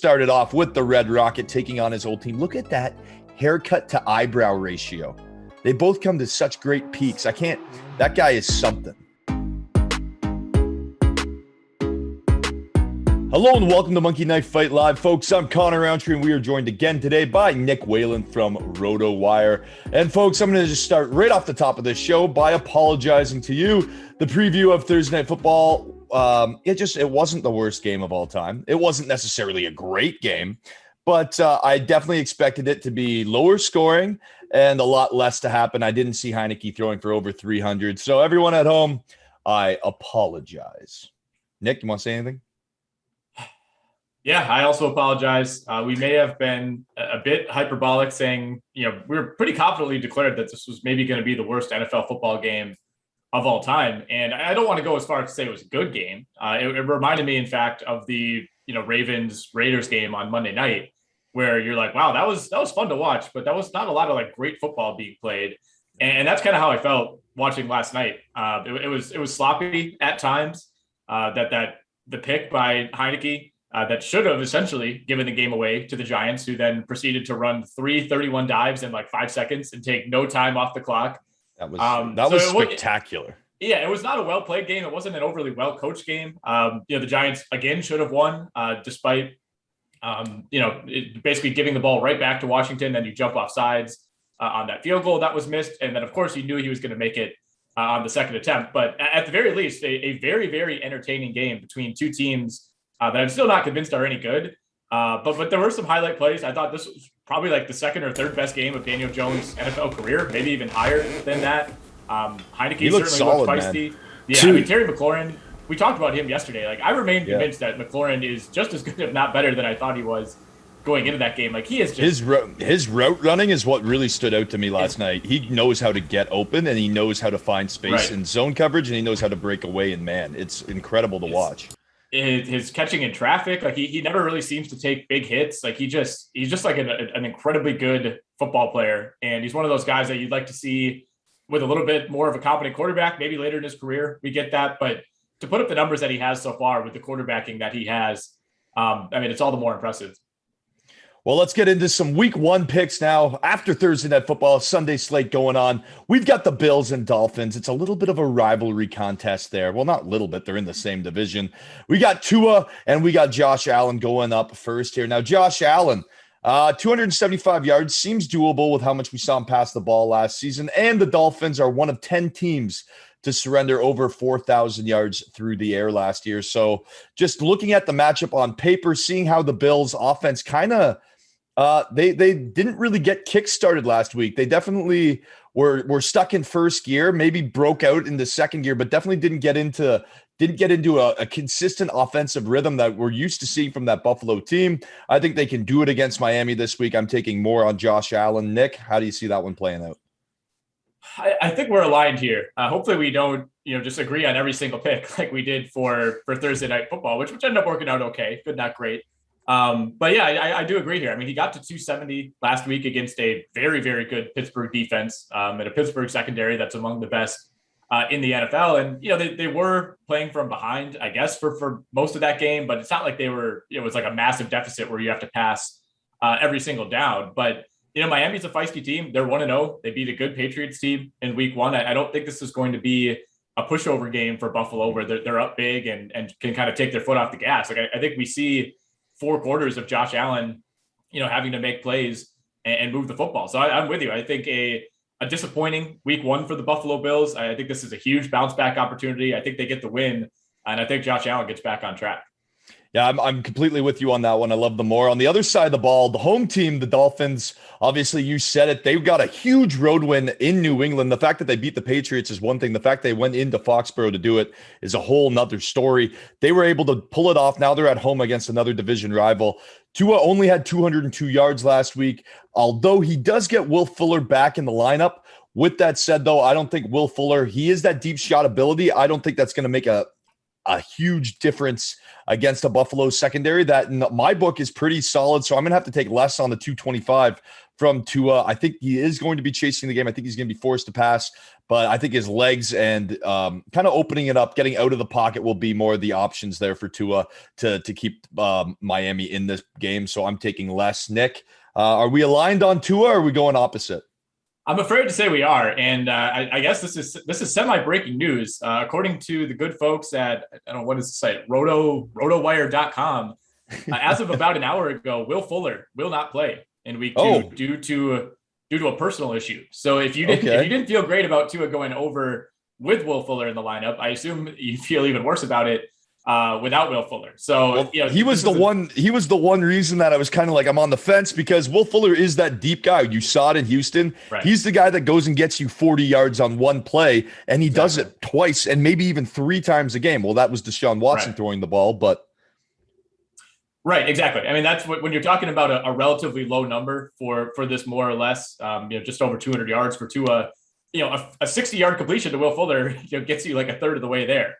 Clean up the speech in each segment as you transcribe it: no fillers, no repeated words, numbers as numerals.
Started off with the Red Rocket taking on his old team. Look at that haircut to eyebrow ratio. They both come to such great peaks. That guy is something. Hello and welcome to Monkey Knife Fight Live, folks. I'm Connor Rowntree, and we are joined again today by Nick Whalen from Rotowire. And folks, I'm going to just start right off the top of this show by apologizing to you. The preview of Thursday Night Football, it wasn't the worst game of all time. It wasn't necessarily a great game, but I definitely expected it to be lower scoring and a lot less to happen. I didn't see Heineke throwing for over 300. So everyone at home, I apologize. Nick, you want to say anything? Yeah, I also apologize. We may have been a bit hyperbolic saying, we were pretty confidently declared that this was maybe going to be the worst NFL football game of all time. And I don't want to go as far as to say it was a good game. It reminded me, in fact, of the, Ravens-Raiders game on Monday night, where you're like, wow, that was fun to watch, but that was not a lot of great football being played. And that's kind of how I felt watching last night. It was sloppy at times. The pick by Heineke, that should have essentially given the game away to the Giants, who then proceeded to run 3 dives in 5 seconds and take no time off the clock. That was spectacular. It was not a well-played game. It wasn't an overly well-coached game. The Giants, again, should have won despite, basically giving the ball right back to Washington. Then you jump off sides on that field goal that was missed. And then, of course, you knew he was going to make it on the second attempt. But at the very least, a very, very entertaining game between two teams that I'm still not convinced are any good. But there were some highlight plays. I thought this was probably the second or third best game of Daniel Jones' NFL career, maybe even higher than that. Heineke certainly looked feisty. Man. Yeah, Terry McLaurin, we talked about him yesterday. I remain convinced that McLaurin is just as good, if not better, than I thought he was going into that game. He is just his route running is what really stood out to me last night. He knows how to get open, and he knows how to find space in zone coverage, and he knows how to break away in man. It's incredible to watch. His catching in traffic, he never really seems to take big hits. He's just an incredibly good football player, and he's one of those guys that you'd like to see with a little bit more of a competent quarterback. Maybe later in his career we get that, but to put up the numbers that he has so far with the quarterbacking that he has, it's all the more impressive. Well, let's get into some week one picks now. After Thursday Night Football, Sunday slate going on. We've got the Bills and Dolphins. It's a little bit of a rivalry contest there. Well, not little bit. They're in the same division. We got Tua and we got Josh Allen going up first here. Now, Josh Allen, 275 yards seems doable with how much we saw him pass the ball last season. And the Dolphins are one of 10 teams to surrender over 4,000 yards through the air last year. So just looking at the matchup on paper, seeing how the Bills offense kind of they didn't really get kick-started last week. They definitely were stuck in first gear, maybe broke out into second gear, but definitely didn't get into a consistent offensive rhythm that we're used to seeing from that Buffalo team. I think they can do it against Miami this week. I'm taking more on Josh Allen. Nick, how do you see that one playing out? I think we're aligned here. Hopefully we don't, just agree on every single pick like we did for Thursday Night Football, which ended up working out okay. Good, not great. But yeah, I do agree here. He got to 270 last week against a very, very good Pittsburgh defense and a Pittsburgh secondary that's among the best in the NFL. And, they were playing from behind, I guess, for most of that game, but it's not like it was like a massive deficit where you have to pass every single down. But, Miami's a feisty team. They're 1-0. They beat a good Patriots team in week one. I don't think this is going to be a pushover game for Buffalo where they're up big and can kind of take their foot off the gas. I think we see 4 quarters of Josh Allen, having to make plays and move the football. So I'm with you. I think a disappointing week one for the Buffalo Bills. I think this is a huge bounce back opportunity. I think they get the win, and I think Josh Allen gets back on track. Yeah, I'm completely with you on that one. I love them more. On the other side of the ball, the home team, the Dolphins, obviously you said it. They've got a huge road win in New England. The fact that they beat the Patriots is one thing. The fact they went into Foxborough to do it is a whole nother story. They were able to pull it off. Now they're at home against another division rival. Tua only had 202 yards last week, although he does get Will Fuller back in the lineup. With that said, though, I don't think Will Fuller, he is that deep shot ability. I don't think that's going to make a a huge difference against a Buffalo secondary that in my book is pretty solid. So I'm going to have to take less on the 225 from Tua. I think he is going to be chasing the game. I think he's going to be forced to pass, but I think his legs and kind of opening it up, getting out of the pocket will be more of the options there for Tua to keep Miami in this game. So I'm taking less. Nick, are we aligned on Tua or are we going opposite? I'm afraid to say we are, and I guess this is semi-breaking news. According to the good folks at, I don't know, what is the site, Rotowire.com, as of about an hour ago, Will Fuller will not play in week 2 due to a personal issue. So if you didn't feel great about Tua going over with Will Fuller in the lineup, I assume you feel even worse about it without Will Fuller. So he was the one reason that I was kind of like, I'm on the fence, because Will Fuller is that deep guy. You saw it in Houston. Right. He's the guy that goes and gets you 40 yards on one play, and he does it twice and maybe even 3 times a game. Well, that was Deshaun Watson throwing the ball, but right, exactly. I mean, that's when you're talking about a relatively low number for this, more or less, just over 200 yards for Tua. A 60-yard completion to Will Fuller gets you like a third of the way there.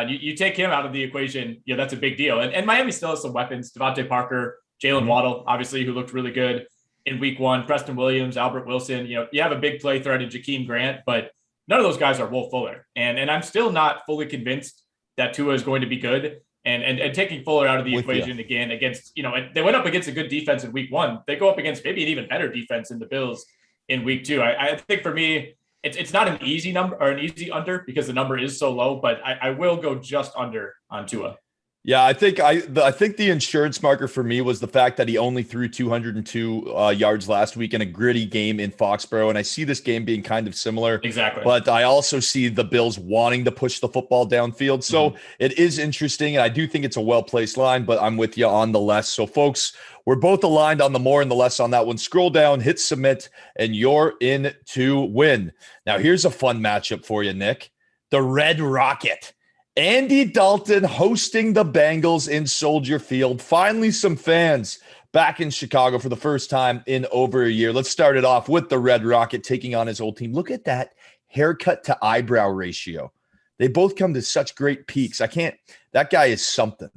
You take him out of the equation, that's a big deal. And Miami still has some weapons. Devontae Parker, Jalen Waddle, obviously, who looked really good in week 1. Preston Williams, Albert Wilson. You have a big play threat in Jakeem Grant, but none of those guys are Will Fuller. And I'm still not fully convinced that Tua is going to be good. And taking Fuller out of the equation again against, they went up against a good defense in week 1. They go up against maybe an even better defense in the Bills in week 2. I think for me, it's not an easy number or an easy under because the number is so low, but I will go just under on Tua. Yeah, I think the insurance marker for me was the fact that he only threw 202 yards last week in a gritty game in Foxborough, and I see this game being kind of similar. Exactly. But I also see the Bills wanting to push the football downfield, so it is interesting, and I do think it's a well-placed line, but I'm with you on the less. So, folks, we're both aligned on the more and the less on that one. Scroll down, hit submit, and you're in to win. Now, here's a fun matchup for you, Nick. The Red Rocket. Andy Dalton hosting the Bengals in Soldier Field. Finally, some fans back in Chicago for the first time in over a year. Let's start it off with the Red Rocket taking on his old team. Look at that haircut to eyebrow ratio. They both come to such great peaks. That guy is something.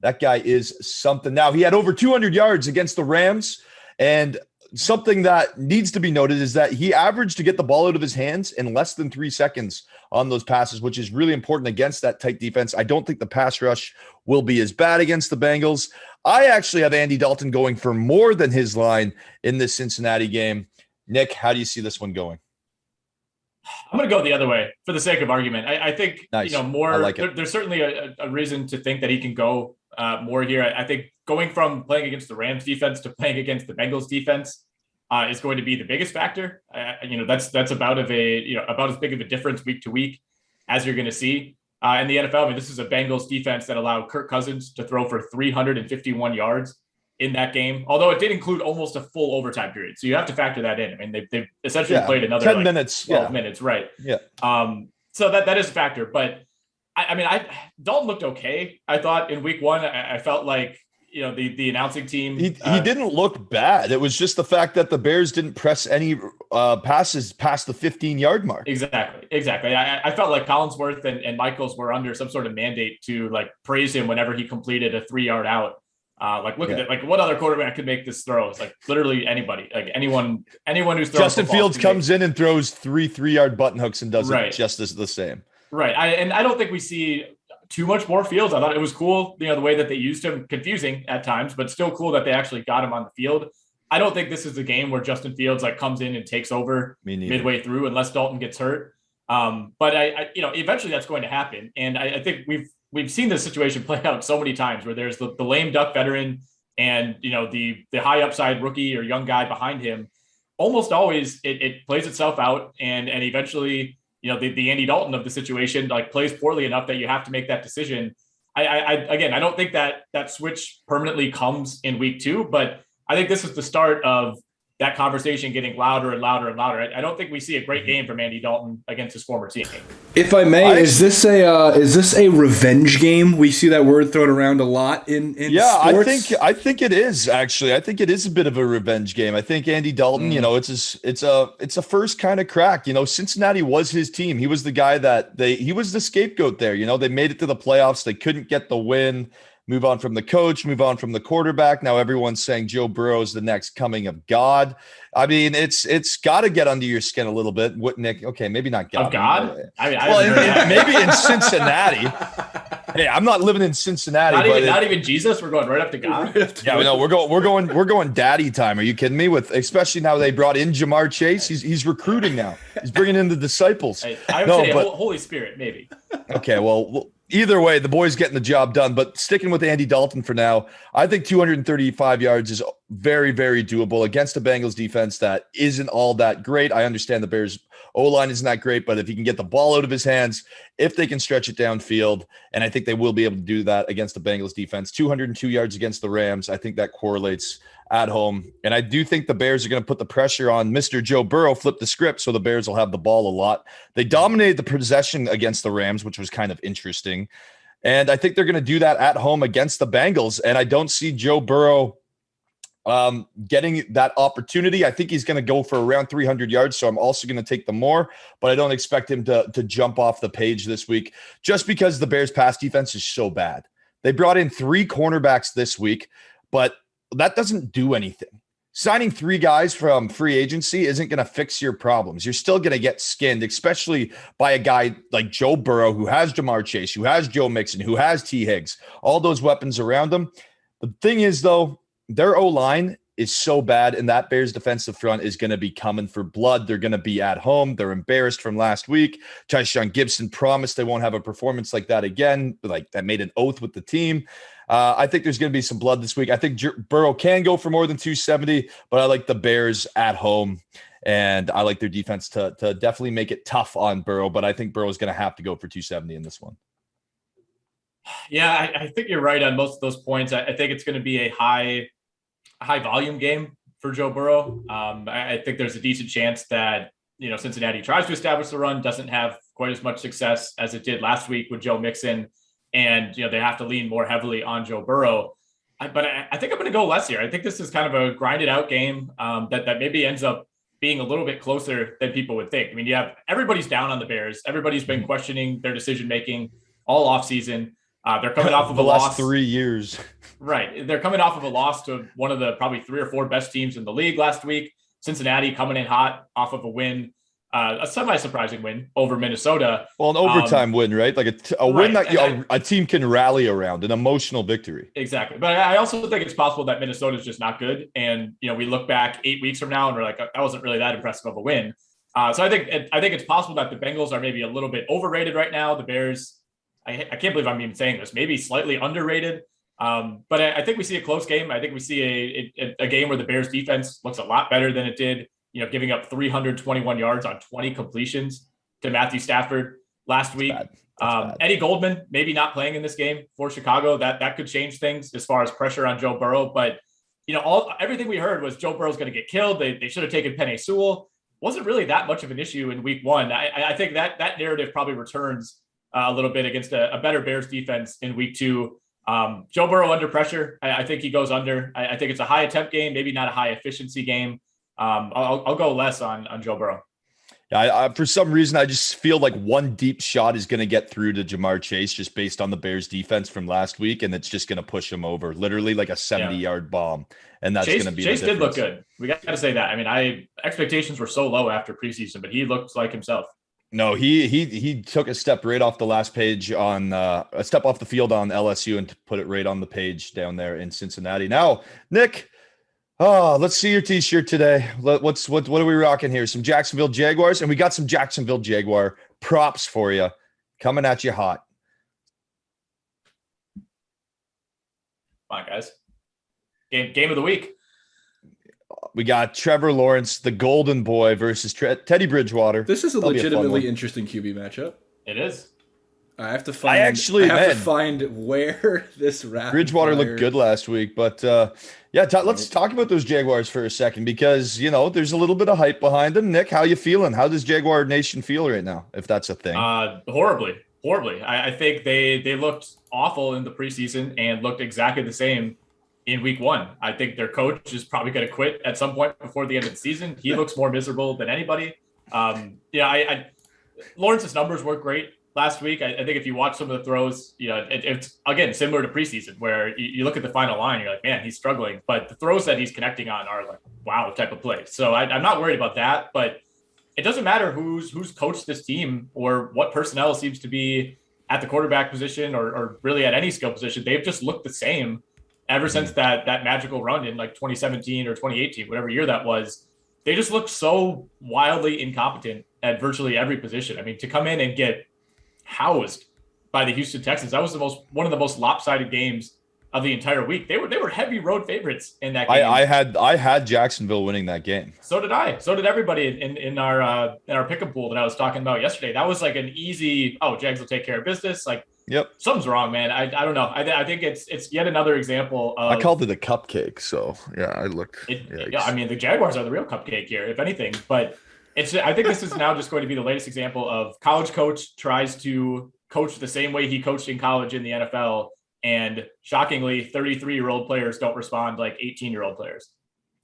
That guy is something. Now, he had over 200 yards against the Rams, and something that needs to be noted is that he averaged to get the ball out of his hands in less than 3 seconds on those passes, which is really important against that tight defense. I don't think the pass rush will be as bad against the Bengals. I actually have Andy Dalton going for more than his line in this Cincinnati game. Nick, how do you see this one going? I'm going to go the other way for the sake of argument. I think, nice. More, I like it. There's certainly a reason to think that he can go more here. I think going from playing against the Rams defense to playing against the Bengals defense is going to be the biggest factor. That's about as big of a difference week to week as you're going to see in the NFL. I mean, this is a Bengals defense that allowed Kirk Cousins to throw for 351 yards in that game, although it did include almost a full overtime period. So you have to factor that in. I mean, they've essentially played another 10 minutes, 12 minutes, right? Yeah. So that is a factor. But Dalton looked okay. I thought in week 1, I felt like, the announcing team. He didn't look bad. It was just the fact that the Bears didn't press any passes past the 15-yard mark. Exactly. I felt like Collinsworth and Michaels were under some sort of mandate to praise him whenever he completed a 3-yard out. Look at it. What other quarterback could make this throw? It's literally anybody. Anyone who's throwing. Justin Fields comes in and throws 3-3-yard button hooks and does it just as the same. Right. I don't think we see too much more Fields. I thought it was cool, the way that they used him, confusing at times, but still cool that they actually got him on the field. I don't think this is a game where Justin Fields comes in and takes over midway through unless Dalton gets hurt. But eventually that's going to happen. And I think we've seen this situation play out so many times where there's the lame duck veteran and, the high upside rookie or young guy behind him. Almost always it plays itself out and eventually, the Andy Dalton of the situation plays poorly enough that you have to make that decision. I don't think that switch permanently comes in week 2, but I think this is the start of that conversation getting louder and louder and louder. I don't think we see a great game from Andy Dalton against his former team. If I may, is this a revenge game? We see that word thrown around a lot in sports. I think it is actually. I think it is a bit of a revenge game. I think Andy Dalton, it's a first kind of crack. Cincinnati was his team. He was the guy he was the scapegoat there. They made it to the playoffs. They couldn't get the win. Move on from the coach, move on from the quarterback. Now everyone's saying Joe Burrow is the next coming of God. I mean, it's got to get under your skin a little bit. What, Nick? Okay, maybe not God. Of God? Maybe in Cincinnati. Hey, I'm not living in Cincinnati. Not even Jesus. We're going right up to God. We're going daddy time. Are you kidding me? Especially now they brought in Jamar Chase. He's recruiting now. He's bringing in the disciples. I would say Holy Spirit, maybe. Okay, well. Either way, the boy's getting the job done. But sticking with Andy Dalton for now, I think 235 yards is very, very doable against a Bengals defense that isn't all that great. I understand the Bears' O-line isn't that great, but if he can get the ball out of his hands, if they can stretch it downfield, and I think they will be able to do that against the Bengals defense. 202 yards against the Rams, I think that correlates at home. And I do think the Bears are going to put the pressure on Mr. Joe Burrow, flip the script, so the Bears will have the ball a lot. They dominated the possession against the Rams, which was kind of interesting. And I think they're going to do that at home against the Bengals. And I don't see Joe Burrow getting that opportunity. I think he's going to go for around 300 yards. So I'm also going to take the more, but I don't expect him to jump off the page this week just because the Bears pass defense is so bad. They brought in 3 cornerbacks this week, but that doesn't do anything. Signing 3 guys from free agency isn't going to fix your problems. You're still going to get skinned, especially by a guy like Joe Burrow, who has Jamar Chase, who has Joe Mixon, who has T. Higgs, all those weapons around him. The thing is, though, their O-line is so bad, and that Bears defensive front is going to be coming for blood. They're going to be at home. They're embarrassed from last week. Tyshawn Gibson promised they won't have a performance like that again, like that made an oath with the team. I think there's going to be some blood this week. I think Burrow can go for more than 270, but I like the Bears at home, and I like their defense to definitely make it tough on Burrow, but I think Burrow is going to have to go for 270 in this one. Yeah, I think you're right on most of those points. I think it's going to be a high volume game for Joe Burrow. I think there's a decent chance that, Cincinnati tries to establish the run, doesn't have quite as much success as it did last week with Joe Mixon. And, they have to lean more heavily on Joe Burrow. But I think I'm going to go less here. I think this is kind of a grinded out game that maybe ends up being a little bit closer than people would think. I mean, everybody's down on the Bears. Everybody's been questioning their decision-making all offseason. They're coming off of the a last loss. 3 years. Right. They're coming off of a loss to one of the probably 3 or 4 best teams in the league last week. Cincinnati coming in hot off of a win. A semi-surprising win over Minnesota. Well, an overtime win, right? Like a win that a team can rally around, an emotional victory. Exactly. But I also think it's possible that Minnesota is just not good. And, we look back 8 weeks from now and we're like, that wasn't really that impressive of a win. So I think it's possible that the Bengals are maybe a little bit overrated right now. The Bears, I can't believe I'm even saying this, maybe slightly underrated. But I think we see a close game. I think we see a game where the Bears defense looks a lot better than it did, giving up 321 yards on 20 completions to Matthew Stafford last week. Bad. Eddie Goldman maybe not playing in this game for Chicago. That could change things as far as pressure on Joe Burrow. But, everything we heard was Joe Burrow's going to get killed. They should have taken Penei Sewell. Wasn't really that much of an issue in week 1. I think that narrative probably returns a little bit against a better Bears defense in week 2. Joe Burrow under pressure. I think he goes under. I think it's a high attempt game, maybe not a high efficiency game. I'll go less on Joe Burrow. Yeah, for some reason, I just feel like one deep shot is going to get through to Jamar Chase just based on the Bears defense from last week, and it's just going to push him over, literally like a 70-yard bomb. And that's going to be Chase did look good. We got to say that. I mean, expectations were so low after preseason, but he looked like himself. No, he took a step right off the last page on a step off the field on LSU and put it right on the page down there in Cincinnati. Now, Nick. Oh, let's see your T-shirt today. What are we rocking here? Some Jacksonville Jaguars, and we got some Jacksonville Jaguar props for you coming at you hot. Come on, guys. Game of the week. We got Trevor Lawrence, the Golden Boy, versus Teddy Bridgewater. This is a legitimately interesting QB matchup. It is. I have to find where this Bridgewater looked good last week, but let's talk about those Jaguars for a second because there's a little bit of hype behind them. Nick, how you feeling? How does Jaguar Nation feel right now, if that's a thing? Horribly. I think they looked awful in the preseason and looked exactly the same in week 1. I think their coach is probably going to quit at some point before the end of the season. He looks more miserable than anybody. Lawrence's numbers weren't great last week. I think if you watch some of the throws, it's again similar to preseason where you look at the final line, you're like, man, he's struggling. But the throws that he's connecting on are like, wow, type of plays. So I'm not worried about that. But it doesn't matter who's coached this team or what personnel seems to be at the quarterback position or really at any skill position. They've just looked the same ever since that magical run in like 2017 or 2018, whatever year that was. They just looked so wildly incompetent at virtually every position. I mean, to come in and get housed by the Houston Texans, that was one of the most lopsided games of the entire week. They were heavy road favorites in that game. I had Jacksonville winning that game. So did I. So did everybody in our pick'em pool that I was talking about yesterday. That was like an easy, Jags will take care of business. Like, yep, something's wrong, man. I don't know. I think it's yet another example of. I called it a cupcake. So yeah, I looked. I mean, the Jaguars are the real cupcake here, if anything. But I think this is now just going to be the latest example of college coach tries to coach the same way he coached in college in the NFL. And shockingly, 33-year-old players don't respond like 18-year-old players.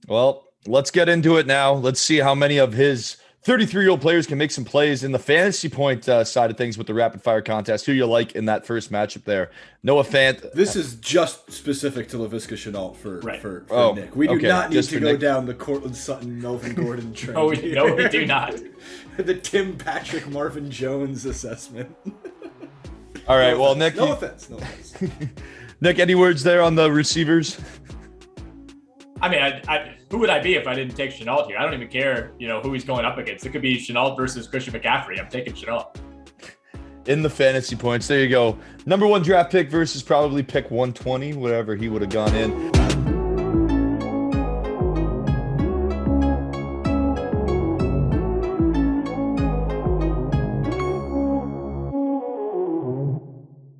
Well, let's get into it now. Let's see how many of his 33-year-old players can make some plays in the fantasy point side of things with the rapid fire contest. Who you like in that first matchup there? Noah Fant. This is just specific to Laviska Shenault for Nick. We do not need to go Nick. Down the Cortland Sutton, Melvin Gordon train. No, we do not. The Tim Patrick, Marvin Jones assessment. All right, well, Nick. No offense. Nick, any words there on the receivers? I mean, who would I be if I didn't take Shenault here? I don't even care, who he's going up against. It could be Shenault versus Christian McCaffrey. I'm taking Shenault. In the fantasy points, there you go. Number 1 draft pick versus probably pick 120, whatever he would have gone in.